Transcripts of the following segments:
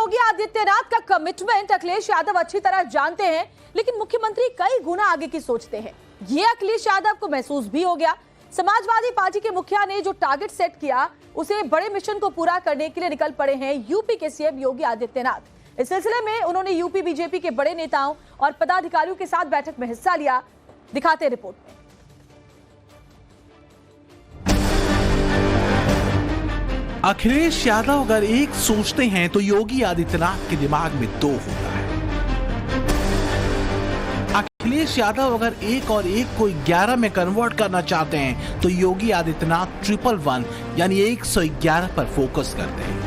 योगी आदित्यनाथ का कमिटमेंट अखिलेश यादव अच्छी तरह जानते हैं, लेकिन मुख्यमंत्री कई गुना आगे की सोचते हैं। ये अखिलेश यादव को महसूस भी हो गया। समाजवादी पार्टी के मुखिया ने जो टारगेट सेट किया, उसे बड़े मिशन को पूरा करने के लिए निकल पड़े हैं यूपी के सीएम योगी आदित्यनाथ। इस सिलसिले में उन्होंने यूपी बीजेपी के बड़े नेताओं और पदाधिकारियों के साथ बैठक में हिस्सा लिया। दिखाते रिपोर्ट में। अखिलेश यादव अगर एक सोचते हैं तो योगी आदित्यनाथ के दिमाग में दो होता है। अखिलेश यादव अगर एक और एक को 11 में कन्वर्ट करना चाहते हैं तो योगी आदित्यनाथ 111 यानी 111 पर फोकस करते हैं।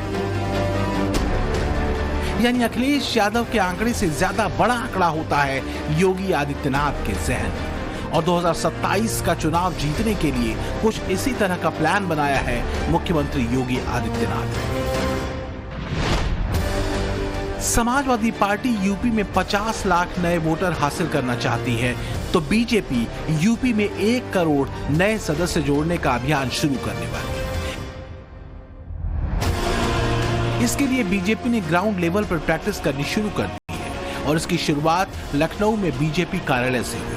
यानी अखिलेश यादव के आंकड़े से ज्यादा बड़ा आंकड़ा होता है योगी आदित्यनाथ के जहन में। और 2027 का चुनाव जीतने के लिए कुछ इसी तरह का प्लान बनाया है मुख्यमंत्री योगी आदित्यनाथ। समाजवादी पार्टी यूपी में 50 लाख नए वोटर हासिल करना चाहती है, तो बीजेपी यूपी में 1 करोड़ नए सदस्य जोड़ने का अभियान शुरू करने वाली है। इसके लिए बीजेपी ने ग्राउंड लेवल पर प्रैक्टिस करनी शुरू कर दी है और इसकी शुरुआत लखनऊ में बीजेपी कार्यालय से हुई।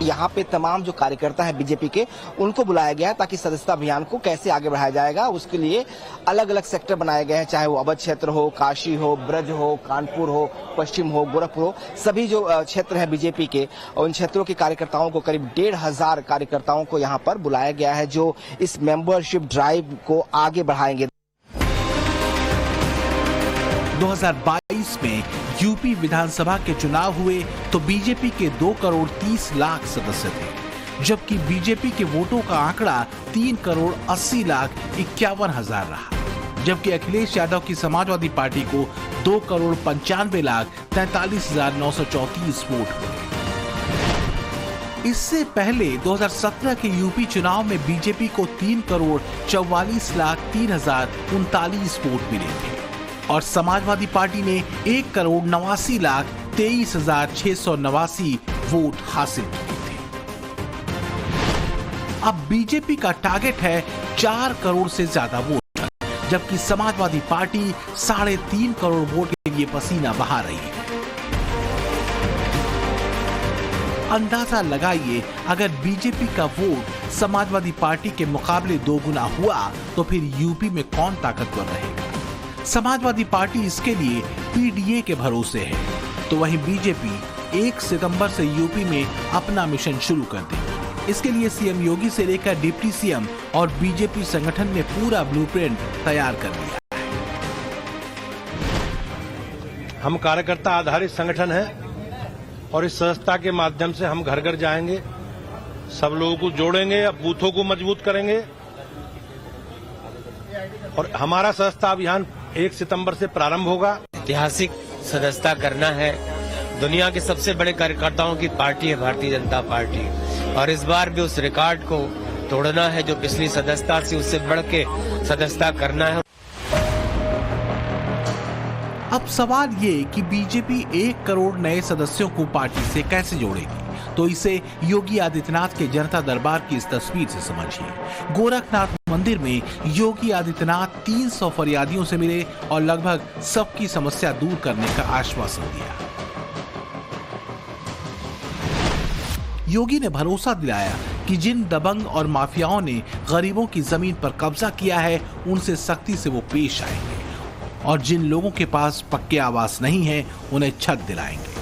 यहाँ पे तमाम जो कार्यकर्ता हैं बीजेपी के, उनको बुलाया गया है ताकि सदस्यता अभियान को कैसे आगे बढ़ाया जाएगा उसके लिए अलग अलग सेक्टर बनाए गए हैं, चाहे वो अवध क्षेत्र हो, काशी हो, ब्रज हो, कानपुर हो, पश्चिम हो, गोरखपुर हो। सभी जो क्षेत्र हैं बीजेपी के, उन क्षेत्रों के कार्यकर्ताओं को, करीब 1,500 कार्यकर्ताओं को यहाँ पर बुलाया गया है, जो इस मेंबरशिप ड्राइव को आगे बढ़ाएंगे। 2022 में यूपी विधानसभा के चुनाव हुए तो बीजेपी के 2 करोड़ 30 लाख सदस्य थे, जबकि बीजेपी के वोटों का आंकड़ा 3 करोड़ 80 लाख 51 हजार रहा, जबकि अखिलेश यादव की समाजवादी पार्टी को 2 करोड़ 95 लाख 43 हजार 934 वोट मिले। इससे पहले 2017 के यूपी चुनाव में बीजेपी को 3 करोड़ 44 लाख 3 हजार 39 वोट मिले थे और समाजवादी पार्टी ने 1 करोड़ 89 लाख 23 हजार 689 वोट हासिल किए थे। अब बीजेपी का टारगेट है 4 करोड़ से ज्यादा वोट, जबकि समाजवादी पार्टी 3.5 करोड़ वोट के लिए पसीना बहा रही है। अंदाजा लगाइए, अगर बीजेपी का वोट समाजवादी पार्टी के मुकाबले 2 गुना हुआ तो फिर यूपी में कौन ताकतवर रहेगा। समाजवादी पार्टी इसके लिए पीडीए के भरोसे है, तो वहीं बीजेपी 1 सितंबर से यूपी में अपना मिशन शुरू कर देगी। इसके लिए सीएम योगी से लेकर डिप्टी सीएम और बीजेपी संगठन ने पूरा ब्लूप्रिंट तैयार कर लिया है। हम कार्यकर्ता आधारित संगठन है और इस संस्था के माध्यम से हम घर घर जाएंगे, सब लोगों को जोड़ेंगे, बूथों को मजबूत करेंगे और हमारा सदस्यता अभियान 1 सितंबर से प्रारंभ होगा। ऐतिहासिक सदस्यता करना है। दुनिया के सबसे बड़े कार्यकर्ताओं की पार्टी है भारतीय जनता पार्टी, और इस बार भी उस रिकॉर्ड को तोड़ना है जो पिछली सदस्यता से उससे बढ़ के सदस्यता करना है। अब सवाल ये कि बीजेपी 1 करोड़ नए सदस्यों को पार्टी से कैसे जोड़ेगी, तो इसे योगी आदित्यनाथ के जनता दरबार की इस तस्वीर से समझिए। गोरखनाथ मंदिर में योगी आदित्यनाथ 300 फरियादियों से मिले और लगभग सबकी समस्या दूर करने का आश्वासन दिया। योगी ने भरोसा दिलाया कि जिन दबंग और माफियाओं ने गरीबों की जमीन पर कब्जा किया है, उनसे सख्ती से वो पेश आएंगे और जिन लोगों के पास पक्के आवास नहीं है, उन्हें छत दिलाएंगे।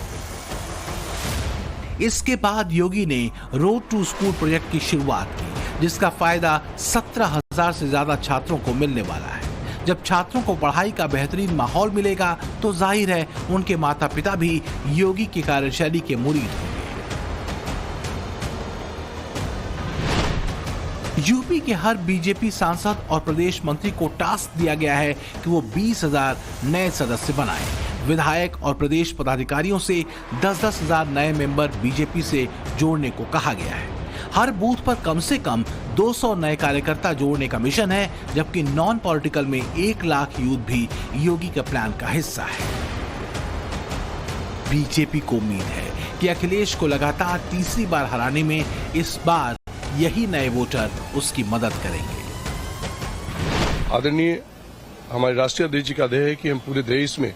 इसके बाद योगी ने रोड टू स्कूल प्रोजेक्ट की शुरुआत की, जिसका फायदा 17,000 से ज्यादा छात्रों को मिलने वाला है। जब छात्रों को पढ़ाई का बेहतरीन माहौल मिलेगा तो जाहिर है उनके माता पिता भी योगी की कार्यशैली के मुरीद होंगे। यूपी के हर बीजेपी सांसद और प्रदेश मंत्री को टास्क दिया गया है कि वो 20,000 नए सदस्य बनाएं। विधायक और प्रदेश पदाधिकारियों से 10-10 हजार नए मेंबर बीजेपी से जोड़ने को कहा गया है। हर बूथ पर कम से कम 200 नए कार्यकर्ता जोड़ने का मिशन है, जबकि नॉन पॉलिटिकल में 1 लाख यूथ भी योगी के प्लान का हिस्सा है। बीजेपी को उम्मीद है कि अखिलेश को लगातार तीसरी बार हराने में इस बार यही नए वोटर उसकी मदद करेंगे। आदरणीय हमारे राष्ट्रीय अध्यक्ष जी का आदेश है कि हम पूरे देश में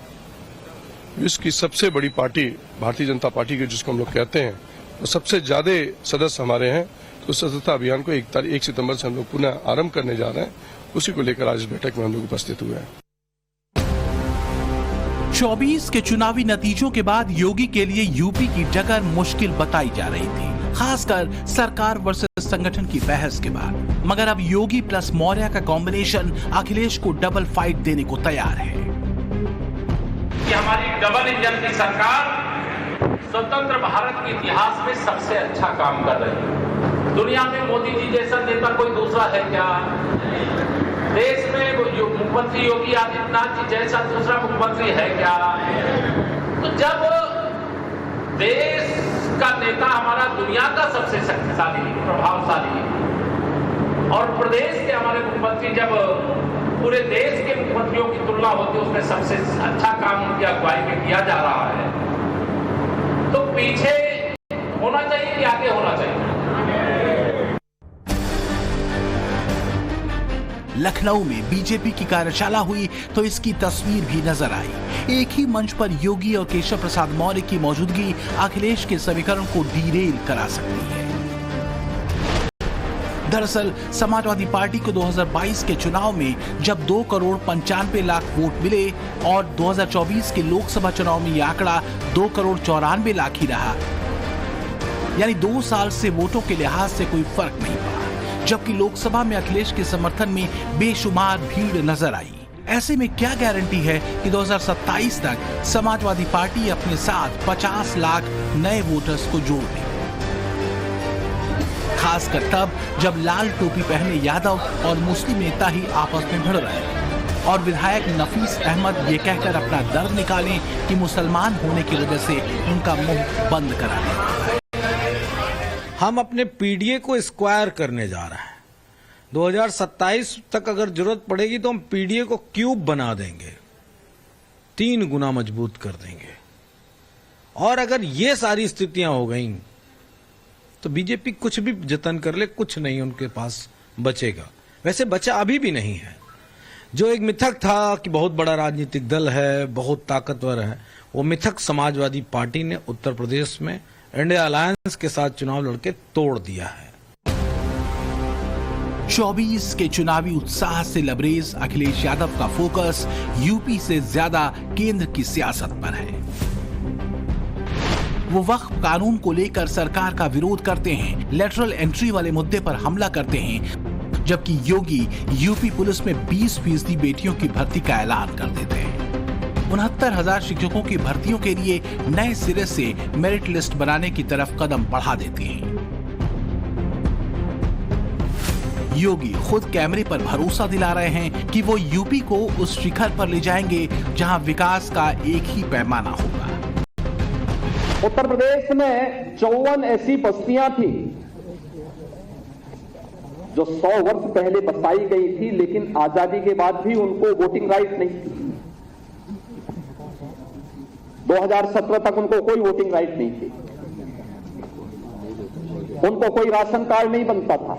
विश्व की सबसे बड़ी पार्टी भारतीय जनता पार्टी के जिसको हम लोग कहते हैं तो सबसे ज्यादा सदस्य हमारे हैं। तो सदस्यता अभियान को 1 सितंबर से हम लोग पुनः आरंभ करने जा रहे हैं। उसी को लेकर आज इस बैठक में हम लोग उपस्थित हुए हैं। 24 के चुनावी नतीजों के बाद योगी के लिए यूपी की टक्कर मुश्किल बताई जा रही थी, खासकर सरकार वर्सेस संगठन की बहस के बाद। मगर अब योगी प्लस मौर्य का कॉम्बिनेशन अखिलेश को डबल फाइट देने को तैयार है। कि हमारी डबल इंजन की सरकार स्वतंत्र भारत के इतिहास में सबसे अच्छा काम कर रही है। दुनिया में मोदी जी जैसा नेता कोई दूसरा है क्या? देश में मुख्यमंत्री योगी आदित्यनाथ जी जैसा दूसरा मुख्यमंत्री है क्या? तो जब देश का नेता हमारा दुनिया का सबसे शक्तिशाली प्रभावशाली और प्रदेश के हमारे मुख्यमंत्री जब पूरे देश के मुख्यमंत्रियों की तुलना होती है उसमें सबसे अच्छा काम उनकी अगुवाई में किया जा रहा है, तो पीछे होना चाहिए कि आगे होना चाहिए? लखनऊ में बीजेपी की कार्यशाला हुई तो इसकी तस्वीर भी नजर आई। एक ही मंच पर योगी और केशव प्रसाद मौर्य की मौजूदगी अखिलेश के समीकरण को डीरेल करा सकती है। दरअसल समाजवादी पार्टी को 2022 के चुनाव में जब 2,95,00,000 वोट मिले और 2024 के लोकसभा चुनाव में यह आंकड़ा 2,94,00,000 ही रहा, यानी 2 साल से वोटों के लिहाज से कोई फर्क नहीं पड़ा। जबकि लोकसभा में अखिलेश के समर्थन में बेशुमार भीड़ नजर आई। ऐसे में क्या गारंटी है कि 2027 तक समाजवादी पार्टी अपने साथ 50 लाख नए वोटर्स को जोड़ ले, खासकर तब जब लाल टोपी पहने यादव और मुस्लिम नेता ही आपस में भिड़ रहे और विधायक नफीस अहमद ये कहकर अपना दर्द निकालें कि मुसलमान होने की वजह से उनका मुंह बंद करा दें। हम अपने पीडीए को स्क्वायर करने जा रहे हैं। 2027 तक अगर जरूरत पड़ेगी तो हम पीडीए को क्यूब बना देंगे, 3 गुना मजबूत कर देंगे। और अगर ये सारी स्थितियां हो गई तो बीजेपी कुछ भी जतन कर ले, कुछ नहीं उनके पास बचेगा। वैसे बचा अभी भी नहीं है। जो एक मिथक था कि बहुत बड़ा राजनीतिक दल है, बहुत ताकतवर है, वो मिथक समाजवादी पार्टी ने उत्तर प्रदेश में इंडिया अलायंस के साथ चुनाव लड़के तोड़ दिया है। 24 के चुनावी उत्साह से लबरेज अखिलेश यादव का फोकस यूपी से ज्यादा केंद्र की सियासत पर है। वो वक्फ कानून को लेकर सरकार का विरोध करते हैं, लेटरल एंट्री वाले मुद्दे पर हमला करते हैं, जबकि योगी यूपी पुलिस में 20% बेटियों की भर्ती का ऐलान कर देते हैं। 69,000 शिक्षकों की भर्तियों के लिए नए सिरे से मेरिट लिस्ट बनाने की तरफ कदम बढ़ा देते हैं। योगी खुद कैमरे पर भरोसा दिला रहे हैं कि वो यूपी को उस शिखर पर ले जाएंगे जहां विकास का एक ही पैमाना होगा। उत्तर प्रदेश में 54 ऐसी बस्तियां थी जो 100 वर्ष पहले बसाई गई थी, लेकिन आजादी के बाद भी उनको वोटिंग राइट नहीं थी। 2017 तक उनको कोई वोटिंग राइट नहीं थी, उनको कोई राशन कार्ड नहीं बनता था।